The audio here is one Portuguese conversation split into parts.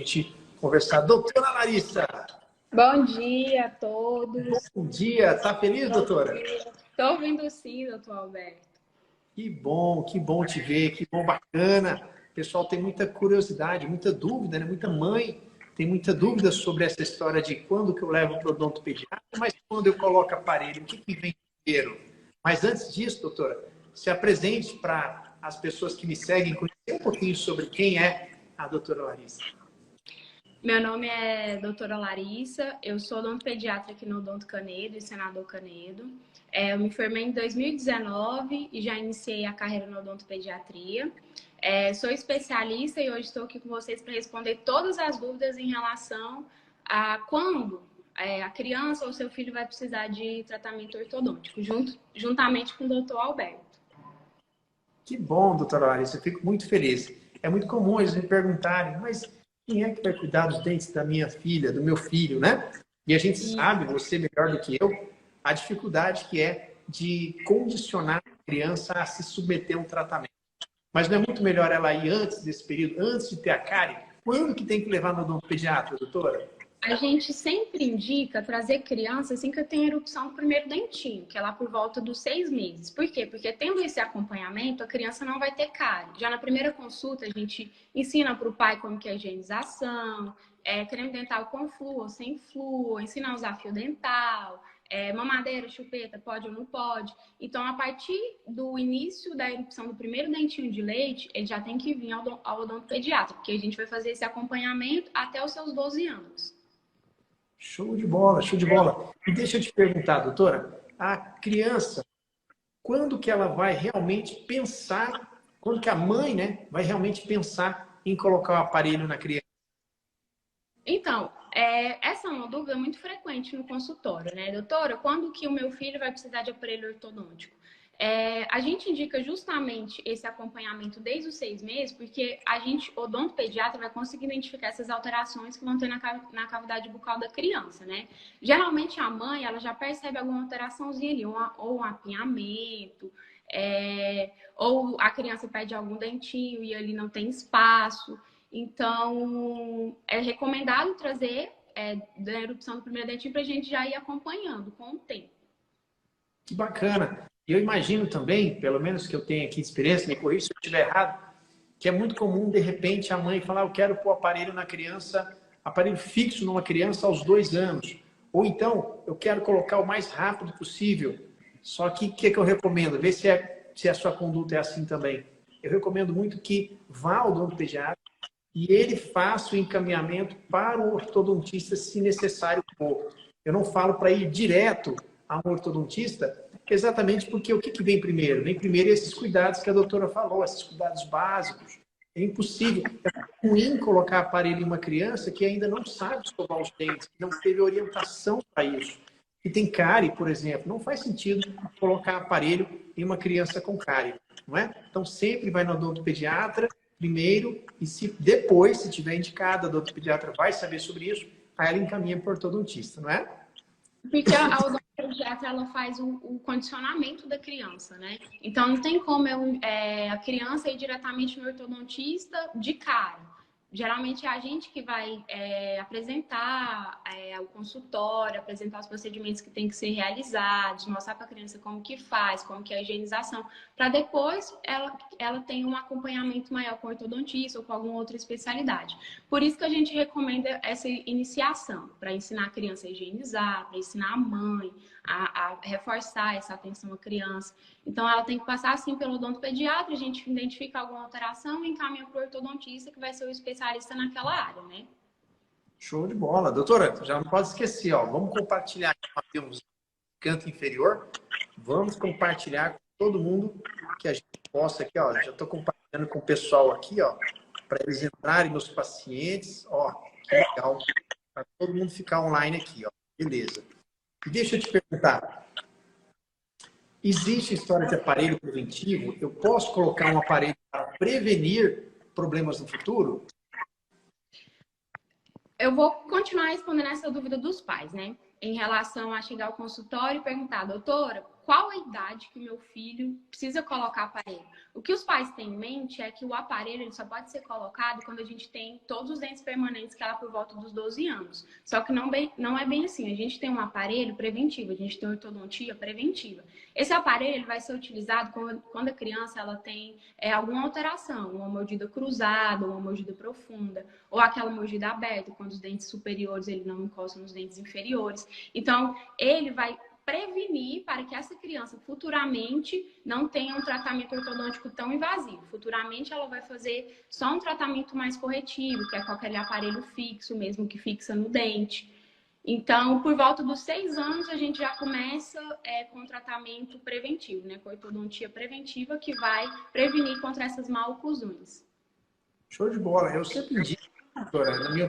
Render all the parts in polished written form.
gente conversar. Doutora Larissa! Bom dia a todos. Bom dia! Tá feliz, doutora? Estou ouvindo sim, doutor Alberto. Que bom te ver, que bom, bacana. O pessoal tem muita curiosidade, muita dúvida, né? Muita mãe tem muita dúvida sobre essa história de quando que eu levo para o odontopediatra, mas quando eu coloco aparelho, o que vem primeiro? Mas antes disso, doutora, se apresente para as pessoas que me seguem conhecer um pouquinho sobre quem é a doutora Larissa. Meu nome é doutora Larissa, eu sou odontopediatra aqui no Odonto Canedo e Senador Canedo. Eu me formei em 2019 e já iniciei a carreira na odontopediatria. Sou especialista e hoje estou aqui com vocês para responder todas as dúvidas em relação a quando a criança ou seu filho vai precisar de tratamento ortodôntico, juntamente com o doutor Alberto. Que bom, doutora Larissa, eu fico muito feliz. É muito comum eles me perguntarem, mas quem é que vai cuidar dos dentes da minha filha, do meu filho, né? E a gente sabe, você melhor do que eu, a dificuldade que é de condicionar a criança a se submeter a um tratamento. Mas não é muito melhor ela ir antes desse período, antes de ter a cárie? Quando que tem que levar no odontopediatra, doutora? A gente sempre indica trazer criança assim que tem erupção do primeiro dentinho, que é lá por volta dos 6 meses. Por quê? Porque tendo esse acompanhamento, a criança não vai ter cárie. Já na primeira consulta, a gente ensina para o pai como que é a higienização, creme dental com flúor, sem flúor, ensina a usar fio dental, mamadeira, chupeta, pode ou não pode. Então, a partir do início da erupção do primeiro dentinho de leite, ele já tem que vir ao odontopediatra, porque a gente vai fazer esse acompanhamento até os seus 12 anos. Show de bola, show de bola. E deixa eu te perguntar, doutora, a criança, quando que ela vai realmente pensar, quando que a mãe, né, vai realmente pensar em colocar o aparelho na criança? Então, essa é uma dúvida muito frequente no consultório, né? Doutora, quando que o meu filho vai precisar de aparelho ortodôntico? A gente indica justamente esse acompanhamento desde os 6 meses, porque a gente, odontopediatra, vai conseguir identificar essas alterações que vão ter na cavidade bucal da criança, né? Geralmente a mãe, ela já percebe alguma alteraçãozinha ali, ou um apinhamento, ou a criança perde algum dentinho e ali não tem espaço. Então, é recomendado trazer da erupção do primeiro dentinho para a gente já ir acompanhando com o tempo. Que bacana. E eu imagino também, pelo menos que eu tenha aqui experiência, me corrija se eu estiver errado, que é muito comum, de repente, a mãe falar, eu quero pôr aparelho na criança, aparelho fixo numa criança aos 2 anos. Ou então, eu quero colocar o mais rápido possível. Só que o que eu recomendo? Ver se a sua conduta é assim também. Eu recomendo muito que vá ao odontopediatra e ele faça o encaminhamento para o ortodontista, se necessário for. Eu não falo para ir direto a um ortodontista, exatamente porque o que vem primeiro? Vem primeiro esses cuidados que a doutora falou, esses cuidados básicos. É impossível, é ruim colocar aparelho em uma criança que ainda não sabe escovar os dentes, que não teve orientação para isso. E tem cárie, por exemplo, não faz sentido colocar aparelho em uma criança com cárie, não é? Então sempre vai no odontopediatra primeiro e depois, se tiver indicado, a odontopediatra vai saber sobre isso, aí ela encaminha para o ortodontista, não é? Porque a odontopediatra, ela faz o condicionamento da criança, né? Então, não tem como a criança ir diretamente no ortodontista de cara. Geralmente é a gente que vai apresentar o consultório, apresentar os procedimentos que tem que ser realizados, mostrar para a criança como que faz, como que é a higienização, para depois ela ter um acompanhamento maior com o ortodontista ou com alguma outra especialidade. Por isso que a gente recomenda essa iniciação, para ensinar a criança a higienizar, para ensinar a mãe a reforçar essa atenção à criança. Então, ela tem que passar, assim, pelo odontopediatra, a gente identifica alguma alteração e encaminha para o ortodontista, que vai ser o especialista naquela área, né? Show de bola. Doutora, já não pode esquecer, ó, vamos compartilhar aqui no canto inferior, vamos compartilhar com todo mundo que a gente possa aqui, ó, já estou compartilhando com o pessoal aqui, ó, para eles entrarem nos pacientes, ó, que legal, para todo mundo ficar online aqui, ó, beleza. E deixa eu te perguntar, existe história de aparelho preventivo? Eu posso colocar um aparelho para prevenir problemas no futuro? Eu vou continuar respondendo essa dúvida dos pais, né? Em relação a chegar ao consultório e perguntar, doutora, qual a idade que o meu filho precisa colocar aparelho. O que os pais têm em mente é que o aparelho ele só pode ser colocado quando a gente tem todos os dentes permanentes, que é lá por volta dos 12 anos. Só que não é bem assim. A gente tem um aparelho preventivo, a gente tem ortodontia preventiva. Esse aparelho ele vai ser utilizado quando a criança ela tem alguma alteração, uma mordida cruzada, uma mordida profunda, ou aquela mordida aberta, quando os dentes superiores ele não encostam nos dentes inferiores. Então, ele vai prevenir para que essa criança futuramente não tenha um tratamento ortodôntico tão invasivo. Futuramente ela vai fazer só um tratamento mais corretivo, que é com aquele aparelho fixo mesmo, que fixa no dente. Então, por volta dos 6 anos, a gente já começa com tratamento preventivo, né? Com ortodontia preventiva, que vai prevenir contra essas maloclusões. Show de bola. Eu sempre digo, doutora, na minha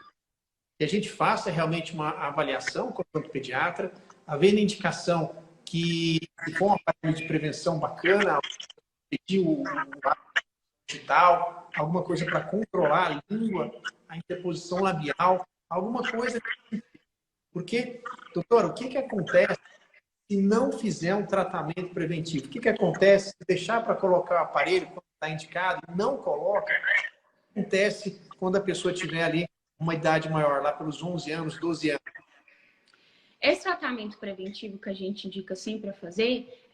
que a gente faça realmente uma avaliação quanto pediatra, havendo indicação que se for um aparelho de prevenção bacana, pedir o digital, alguma coisa para controlar a língua, a interposição labial, alguma coisa. Porque, doutora, o que acontece se não fizer um tratamento preventivo? O que acontece se deixar para colocar o aparelho quando está indicado e não coloca? O que acontece quando a pessoa tiver ali uma idade maior, lá pelos 11 anos, 12 anos? Esse tratamento preventivo que a gente indica sempre a fazer,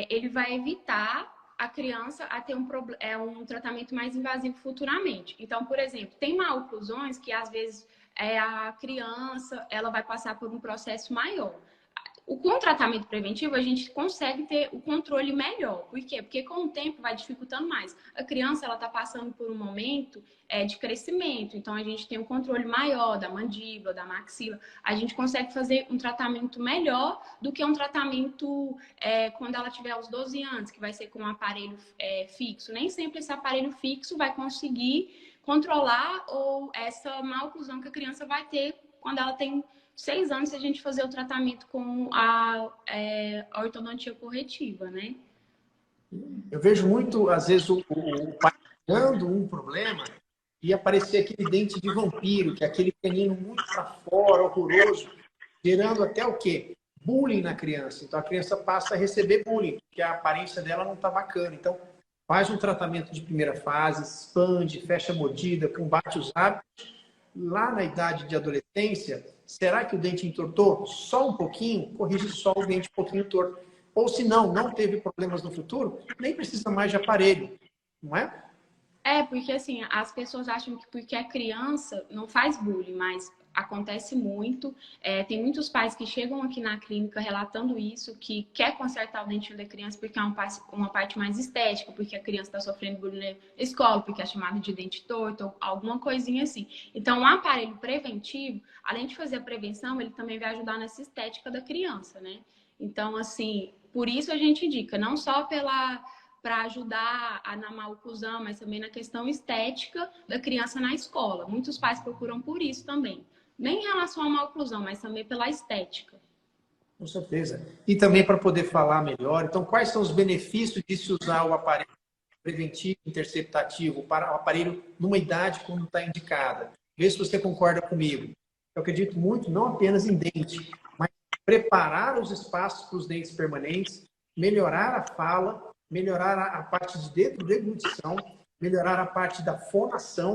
ele vai evitar a criança a ter um tratamento mais invasivo futuramente. Então, por exemplo, tem maloclusões que às vezes a criança ela vai passar por um processo maior. Com o tratamento preventivo, a gente consegue ter o controle melhor. Por quê? Porque com o tempo vai dificultando mais. A criança está passando por um momento de crescimento. Então, a gente tem um controle maior da mandíbula, da maxila. A gente consegue fazer um tratamento melhor do que um tratamento quando ela tiver aos 12 anos, que vai ser com um aparelho fixo. Nem sempre esse aparelho fixo vai conseguir controlar ou essa maloclusão que a criança vai ter quando ela tem 6 anos, se a gente fazer o tratamento com a ortodontia corretiva, né? Eu vejo muito, às vezes, o pai dando um problema e aparecer aquele dente de vampiro, que é aquele canino muito para fora, horroroso, gerando até o quê? Bullying na criança. Então, a criança passa a receber bullying, porque a aparência dela não está bacana. Então, faz um tratamento de primeira fase, expande, fecha a mordida, combate os hábitos. Lá na idade de adolescência, será que o dente entortou? Só um pouquinho? Corrige só o dente um pouquinho torto. Ou se não teve problemas no futuro, nem precisa mais de aparelho, não é? Porque assim, as pessoas acham que porque é criança não faz bullying, mas acontece muito. Tem muitos pais que chegam aqui na clínica relatando isso, que quer consertar o dentinho da criança porque é uma parte mais estética, porque a criança está sofrendo bullying na escola, porque é chamado de dente torto, ou alguma coisinha assim. Então, o aparelho preventivo, além de fazer a prevenção, ele também vai ajudar nessa estética da criança, né? Então, assim, por isso a gente indica, não só para ajudar na maloclusão, mas também na questão estética da criança na escola. Muitos pais procuram por isso também. Nem em relação à maloclusão, mas também pela estética. Com certeza. E também para poder falar melhor. Então, quais são os benefícios de se usar o aparelho preventivo, interceptativo, para o aparelho numa idade quando está indicada? Vê se você concorda comigo. Eu acredito muito, não apenas em dente, mas preparar os espaços para os dentes permanentes, melhorar a fala, melhorar a parte de deglutição, melhorar a parte da fonação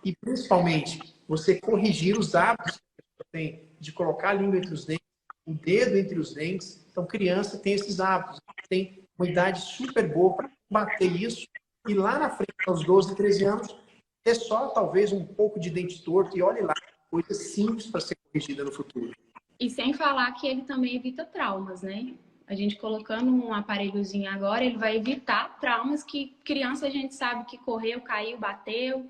e, principalmente, você corrigir os hábitos que você tem de colocar a língua entre os dentes, o dedo entre os dentes. Então, criança tem esses hábitos, tem uma idade super boa para combater isso e lá na frente, aos 12, 13 anos, ter só talvez um pouco de dente torto e olhe lá, coisa simples para ser corrigida no futuro. E sem falar que ele também evita traumas, né? A gente colocando um aparelhozinho agora, ele vai evitar traumas que criança a gente sabe que correu, caiu, bateu.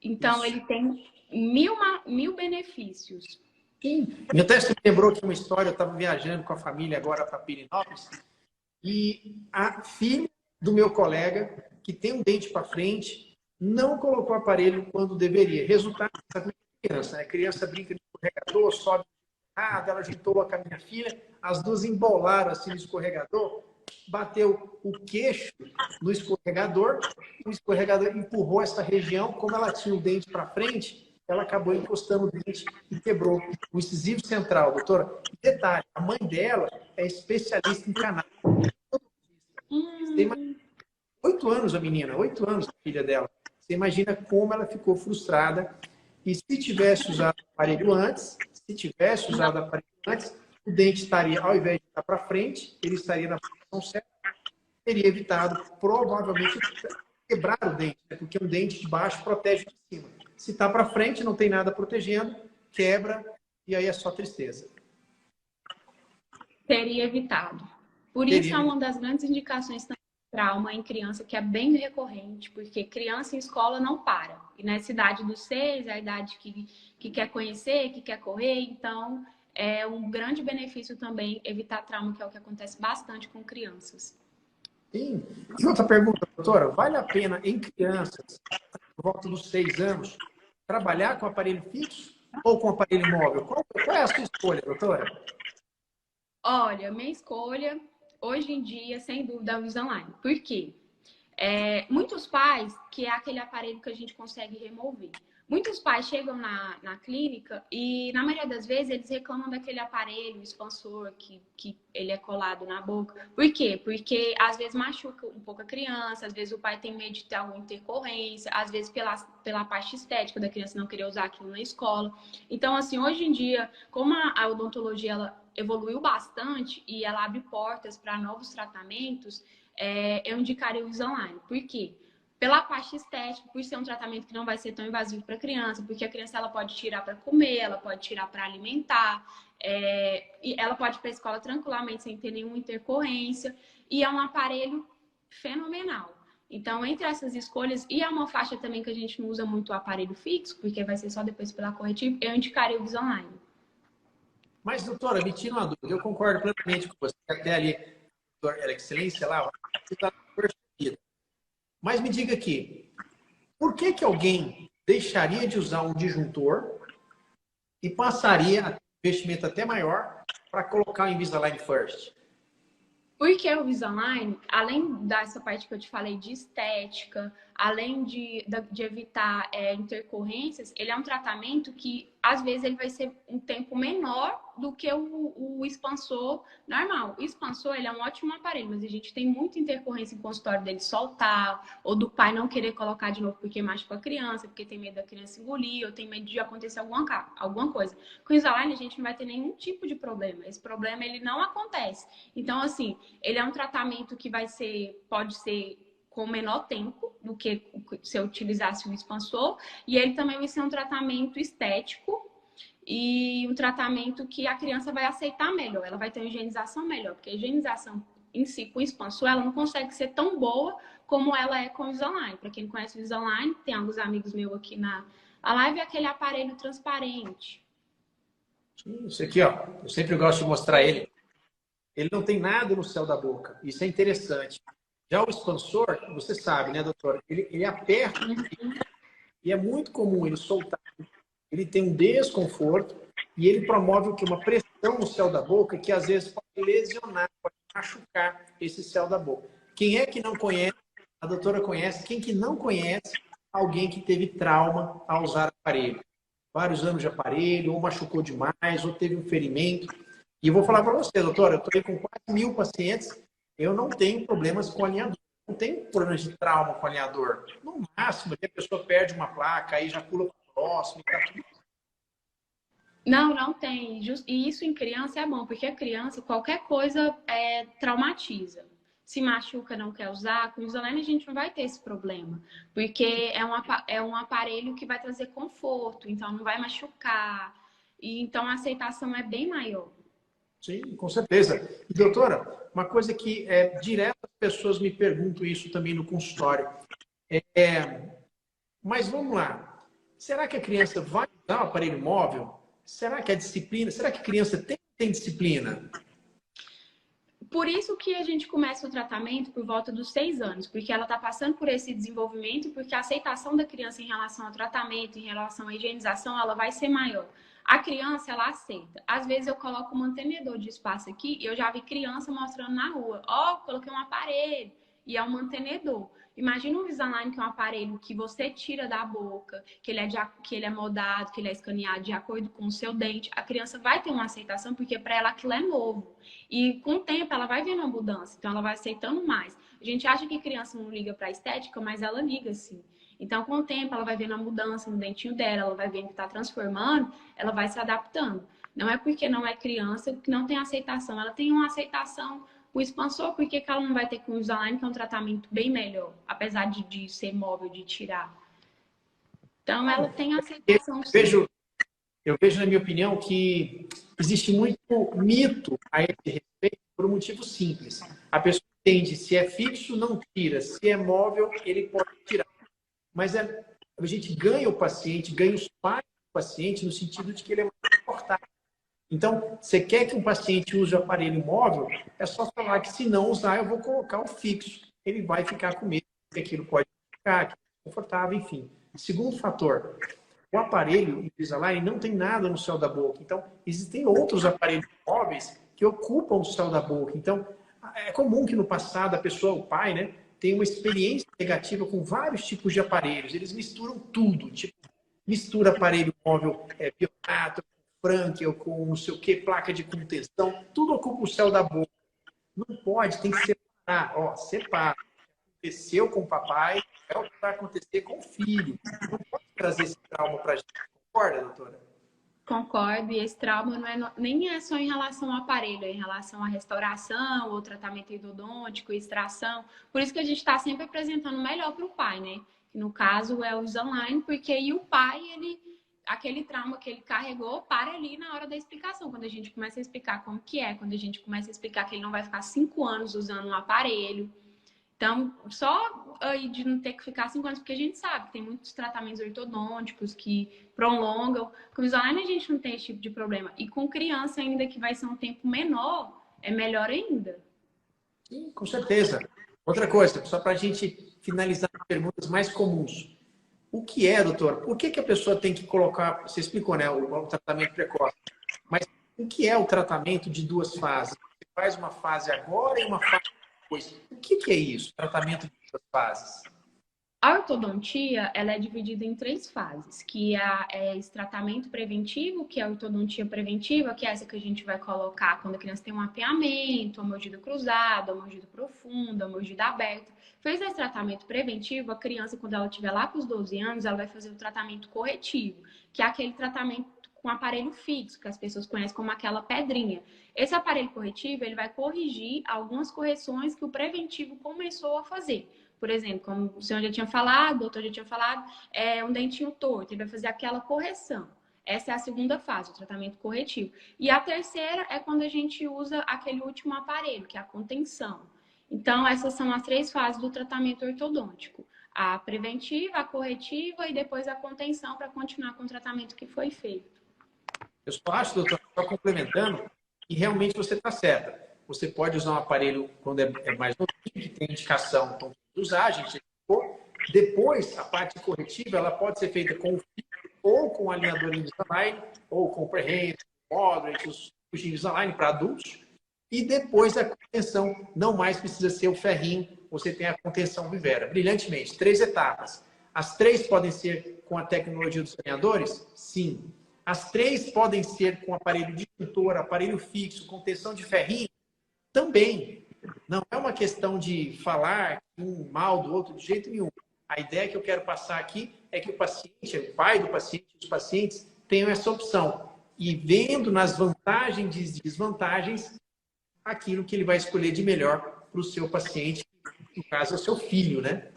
Então, isso. Ele tem mil benefícios. Sim. Meu teste me lembrou que uma história, eu estava viajando com a família agora para Pirinópolis e a filha do meu colega, que tem um dente para frente, não colocou aparelho quando deveria. Resultado, sabe, criança, né? A criança brinca de escorregador, sobe ela ajeitou com a minha filha, as duas embolaram assim no escorregador, bateu o queixo no escorregador, o escorregador empurrou essa região, como ela tinha o dente para frente, ela acabou encostando o dente e quebrou o incisivo central, doutora. E detalhe, a mãe dela é especialista em canal. Tem 8 anos a menina, 8 anos a filha dela. Você imagina como ela ficou frustrada. E se tivesse usado o aparelho antes, o dente estaria, ao invés de estar para frente, ele estaria na posição certa, teria evitado, provavelmente, quebrar o dente, né? Porque um dente de baixo protege o de cima. Se está para frente, não tem nada protegendo, quebra, e aí é só tristeza. Teria evitado. Por isso é uma das grandes indicações também de trauma em criança, que é bem recorrente, porque criança em escola não para. E nessa idade dos 6, é a idade que quer conhecer, que quer correr, então é um grande benefício também evitar trauma, que é o que acontece bastante com crianças. Sim. E outra pergunta, doutora, vale a pena em crianças, por volta dos 6 anos, trabalhar com aparelho fixo ou com aparelho móvel? Qual é a sua escolha, doutora? Olha, minha escolha, hoje em dia, sem dúvida, é o Invisalign. Por quê? Muitos pais, que é aquele aparelho que a gente consegue remover. Muitos pais chegam na clínica e, na maioria das vezes, eles reclamam daquele aparelho expansor que ele é colado na boca. Por quê? Porque, às vezes, machuca um pouco a criança, às vezes o pai tem medo de ter alguma intercorrência, às vezes pela parte estética da criança não querer usar aquilo na escola. Então, assim, hoje em dia, como a odontologia ela evoluiu bastante e ela abre portas para novos tratamentos, eu indicaria o Invisalign. Por quê? Pela parte estética, por ser um tratamento que não vai ser tão invasivo para a criança, porque a criança ela pode tirar para comer, ela pode tirar para alimentar, e ela pode ir para a escola tranquilamente sem ter nenhuma intercorrência, e é um aparelho fenomenal. Então, entre essas escolhas, e é uma faixa também que a gente não usa muito o aparelho fixo, porque vai ser só depois pela corretiva, eu indicaria o Invisalign. Mas, doutora, me tira uma dúvida. Eu concordo plenamente com você. Até ali, a excelência lá, você está percebida. Mas me diga aqui, por que alguém deixaria de usar um disjuntor e passaria a ter um investimento até maior para colocar o Invisalign First? Porque o Invisalign, além dessa parte que eu te falei de estética, além de evitar intercorrências, ele é um tratamento que, às vezes, ele vai ser um tempo menor do que o expansor normal. O expansor, ele é um ótimo aparelho, mas a gente tem muita intercorrência em consultório dele soltar, ou do pai não querer colocar de novo porque machuca a criança, porque tem medo da criança engolir, ou tem medo de acontecer alguma coisa. Com o Invisalign, a gente não vai ter nenhum tipo de problema. Esse problema, ele não acontece. Então, assim, ele é um tratamento que pode ser com menor tempo do que se eu utilizasse um expansor, e ele também vai ser um tratamento estético e um tratamento que a criança vai aceitar melhor, ela vai ter uma higienização melhor, porque a higienização em si com o expansor, ela não consegue ser tão boa como ela é com o Invisalign. Para quem não conhece o Invisalign, tem alguns amigos meus aqui na live, é aquele aparelho transparente. Isso aqui, ó, eu sempre gosto de mostrar ele. Ele não tem nada no céu da boca. Isso é interessante. Já o expansor, você sabe, né, doutora? Ele aperta e é muito comum ele soltar. Ele tem um desconforto e ele promove o que? Uma pressão no céu da boca que às vezes pode lesionar, pode machucar esse céu da boca. Quem é que não conhece? A doutora conhece. Quem que não conhece? Alguém que teve trauma ao usar aparelho. Vários anos de aparelho, ou machucou demais, ou teve um ferimento. E eu vou falar para você, doutora, eu estou com quase 1.000 pacientes, eu não tenho problemas com alinhador. Não tenho problemas de trauma com alinhador. No máximo, a pessoa perde uma placa, aí já pula para o próximo e tá tudo. Não tem. E isso em criança é bom, porque a criança, qualquer coisa traumatiza. Se machuca, não quer usar, com o Invisalign a gente não vai ter esse problema. Porque é um aparelho que vai trazer conforto, então não vai machucar. E então a aceitação é bem maior. Sim, com certeza. E, doutora, uma coisa que direto as pessoas me perguntam isso também no consultório. Mas vamos lá. Será que a criança vai usar o aparelho móvel? Será que a disciplina? Será que a criança tem disciplina? Por isso que a gente começa o tratamento por volta dos 6 anos, porque ela está passando por esse desenvolvimento, porque a aceitação da criança em relação ao tratamento, em relação à higienização, ela vai ser maior. A criança, ela aceita. Às vezes eu coloco um mantenedor de espaço aqui e eu já vi criança mostrando na rua. Ó, coloquei um aparelho e é um mantenedor. Imagina um Invisalign, que é um aparelho que você tira da boca, que ele é moldado, que ele é escaneado de acordo com o seu dente. A criança vai ter uma aceitação, porque para ela aquilo é novo. E com o tempo ela vai vendo a mudança, então ela vai aceitando mais. A gente acha que criança não liga para a estética, mas ela liga sim. Então, com o tempo, ela vai vendo a mudança no dentinho dela, ela vai vendo que está transformando, ela vai se adaptando. Não é porque não é criança que não tem aceitação. Ela tem uma aceitação. O expansor, por que ela não vai ter com o Invisalign, que é um tratamento bem melhor, apesar de ser móvel, de tirar? Então, ela tem aceitação. Eu vejo, na minha opinião, que existe muito mito a esse respeito por um motivo simples. A pessoa entende, se é fixo, não tira. Se é móvel, ele pode tirar. Mas a gente ganha o paciente, ganha os pais do paciente, no sentido de que ele é mais confortável. Então, você quer que um paciente use o aparelho móvel, é só falar que se não usar, eu vou colocar o fixo. Ele vai ficar com medo, que aquilo pode ficar, que é confortável, enfim. Segundo fator, o aparelho Invisalign não tem nada no céu da boca. Então, existem outros aparelhos móveis que ocupam o céu da boca. Então, é comum que no passado a pessoa, o pai, né, tenha uma experiência negativa com vários tipos de aparelhos. Eles misturam tudo, tipo, mistura aparelho móvel Bionato, Frankel, com não sei o que, placa de contenção, tudo ocupa o céu da boca. Não pode, tem que separar. Ó, separa. Aconteceu com o papai, é o que vai acontecer com o filho. Não pode trazer esse trauma para a gente. Concorda, doutora? Concordo, e esse trauma nem é só em relação ao aparelho, é em relação à restauração, ou tratamento endodôntico, extração. Por isso que a gente está sempre apresentando o melhor para o pai, né? Que no caso é o Invisalign, porque aí o pai, aquele trauma que ele carregou, para ali na hora da explicação. Quando a gente começa a explicar como que é, quando a gente começa a explicar que ele não vai ficar 5 anos usando um aparelho. Então, só aí de não ter que ficar 5 anos, porque a gente sabe que tem muitos tratamentos ortodônticos que prolongam. Com o Invisalign a gente não tem esse tipo de problema. E com criança ainda, que vai ser um tempo menor, é melhor ainda. Sim, com certeza. Outra coisa, só para a gente finalizar as perguntas mais comuns. O que é, doutor? Por que a pessoa tem que colocar... Você explicou, né? O tratamento precoce. Mas o que é o tratamento de 2 fases? Você faz uma fase agora e uma fase depois. O que é isso? Tratamento de 2 fases? A ortodontia, ela é dividida em 3 fases, que é esse tratamento preventivo, que é a ortodontia preventiva, que é essa que a gente vai colocar quando a criança tem um apeamento, a mordida cruzada, a mordida profunda, a mordida aberta. Fez esse tratamento preventivo, a criança, quando ela estiver lá para os 12 anos, ela vai fazer o tratamento corretivo, que é aquele tratamento com aparelho fixo, que as pessoas conhecem como aquela pedrinha. Esse aparelho corretivo, ele vai corrigir algumas correções que o preventivo começou a fazer. Por exemplo, como o senhor já tinha falado, o doutor já tinha falado, é um dentinho torto, ele vai fazer aquela correção. Essa é a segunda fase, o tratamento corretivo. E a terceira é quando a gente usa aquele último aparelho, que é a contenção. Então, essas são as 3 fases do tratamento ortodôntico. A preventiva, a corretiva e depois a contenção para continuar com o tratamento que foi feito. Eu só acho, doutor, só complementando, que realmente você está certa. Você pode usar um aparelho quando é mais novinho, que tem indicação para usar, a gente depois, a parte corretiva, ela pode ser feita com fio, ou com alinhador Invisalign, ou com prehend, moderate, os Invisalign para adultos. E depois a contenção, não mais precisa ser o ferrinho, você tem a contenção Vivera. Brilhantemente, 3 etapas. As 3 podem ser com a tecnologia dos alinhadores? Sim. As 3 podem ser com aparelho disjuntor, aparelho fixo, contenção de ferrinho? Também. Não é uma questão de falar um mal do outro de jeito nenhum. A ideia que eu quero passar aqui é que o paciente, o pai do paciente, os pacientes tenham essa opção. E vendo nas vantagens e desvantagens, aquilo que ele vai escolher de melhor para o seu paciente, no caso é o seu filho, né?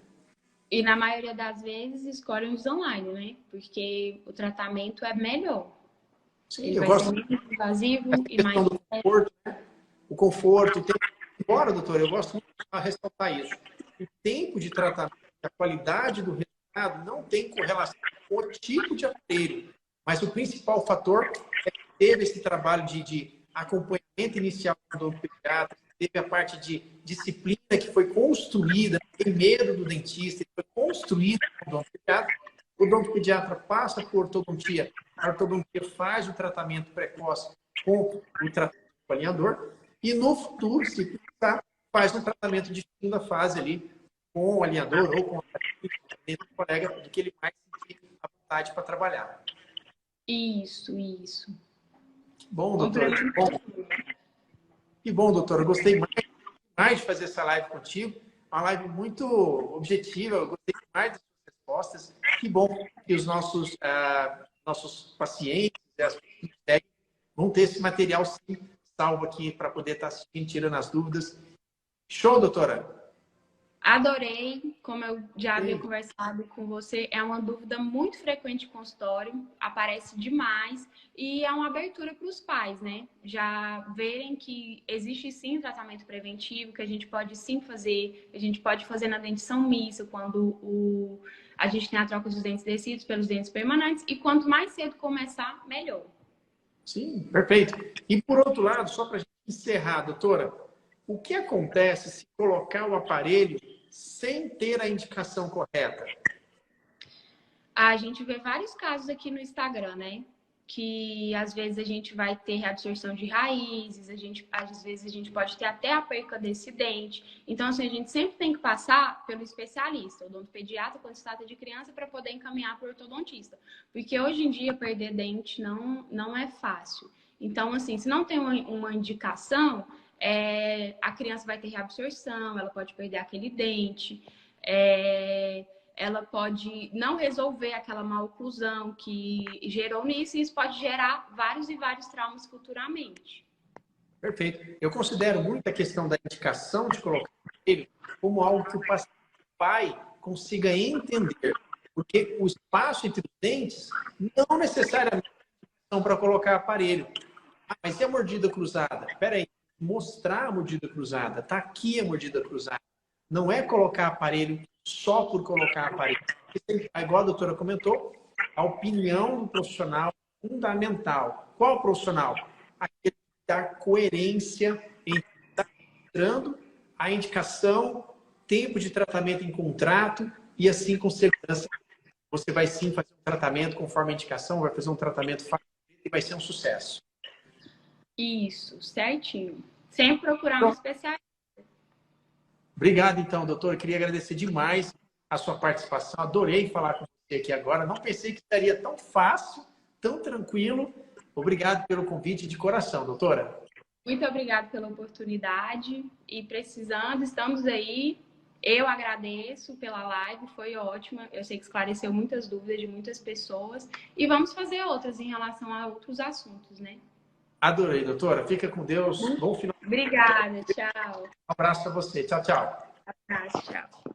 E na maioria das vezes escolhem os online, né? Porque o tratamento é melhor. Sim, ele eu vai gosto ser menos invasivo e da mais... questão do conforto, né? O conforto. Embora, doutor, eu gosto muito de ressaltar isso. O tempo de tratamento, a qualidade do resultado não tem correlação com o tipo de aparelho. Mas o principal fator é que teve esse trabalho de acompanhamento inicial do odontopediatra, teve a parte de disciplina que foi construída, tem medo do dentista, foi construída com o odontopediatra. O odontopediatra passa por ortodontia, a ortodontia faz o tratamento precoce com o tratamento com alinhador, e no futuro, se precisar, faz um tratamento de segunda fase ali, com o alinhador ou com o colega do que ele mais sentir à vontade para trabalhar. Isso, isso. Que bom, doutora. Que bom, doutora. Eu gostei mais de fazer essa live contigo. Uma live muito objetiva. Eu gostei mais das suas respostas. Que bom que os nossos pacientes e as pessoas que seguem vão ter esse material sim, salvo aqui para poder estar assistindo, tirando as dúvidas. Show, doutora? Adorei, como eu já havia conversado com você, é uma dúvida muito frequente em consultório, aparece demais e é uma abertura para os pais, né? Já verem que existe sim tratamento preventivo, que a gente pode sim fazer, a gente pode fazer na dentição mista, quando a gente tem a troca dos dentes descidos pelos dentes permanentes, e quanto mais cedo começar, melhor. Sim, perfeito. E por outro lado, só para a gente encerrar, doutora, o que acontece se colocar o aparelho sem ter a indicação correta? A gente vê vários casos aqui no Instagram, né? Que às vezes a gente vai ter reabsorção de raízes, às vezes a gente pode ter até a perca desse dente. Então, assim, a gente sempre tem que passar pelo especialista, o odontopediatra, quando se trata de criança, para poder encaminhar para o ortodontista. Porque hoje em dia, perder dente não é fácil. Então, assim, se não tem uma indicação, a criança vai ter reabsorção, ela pode perder aquele dente, ela pode não resolver aquela maloclusão que gerou nisso, e isso pode gerar vários e vários traumas futuramente. Perfeito. Eu considero muito a questão da indicação de colocar ele como algo que o pai consiga entender, porque o espaço entre os dentes não necessariamente são para colocar aparelho. Ah, mas e a mordida cruzada? Espera aí, mostrar a mordida cruzada. Está aqui a mordida cruzada. Não é colocar aparelho só por colocar aparelho. Igual a doutora comentou, a opinião do profissional é fundamental. Qual profissional? Aquele que dá coerência entre estar mostrando a indicação, tempo de tratamento em contrato e assim com segurança. Você vai sim fazer um tratamento conforme a indicação, vai fazer um tratamento fácil e vai ser um sucesso. Isso, certinho. Sempre procurar um especialista. Obrigado, então, doutor. Eu queria agradecer demais a sua participação. Adorei falar com você aqui agora. Não pensei que estaria tão fácil, tão tranquilo. Obrigado pelo convite de coração, doutora. Muito obrigada pela oportunidade. E precisando, estamos aí. Eu agradeço pela live, foi ótima. Eu sei que esclareceu muitas dúvidas de muitas pessoas. E vamos fazer outras em relação a outros assuntos, né? Adorei, doutora. Fica com Deus. Bom final. Obrigada, tchau. Um abraço para você. Tchau, tchau. Abraço, tchau.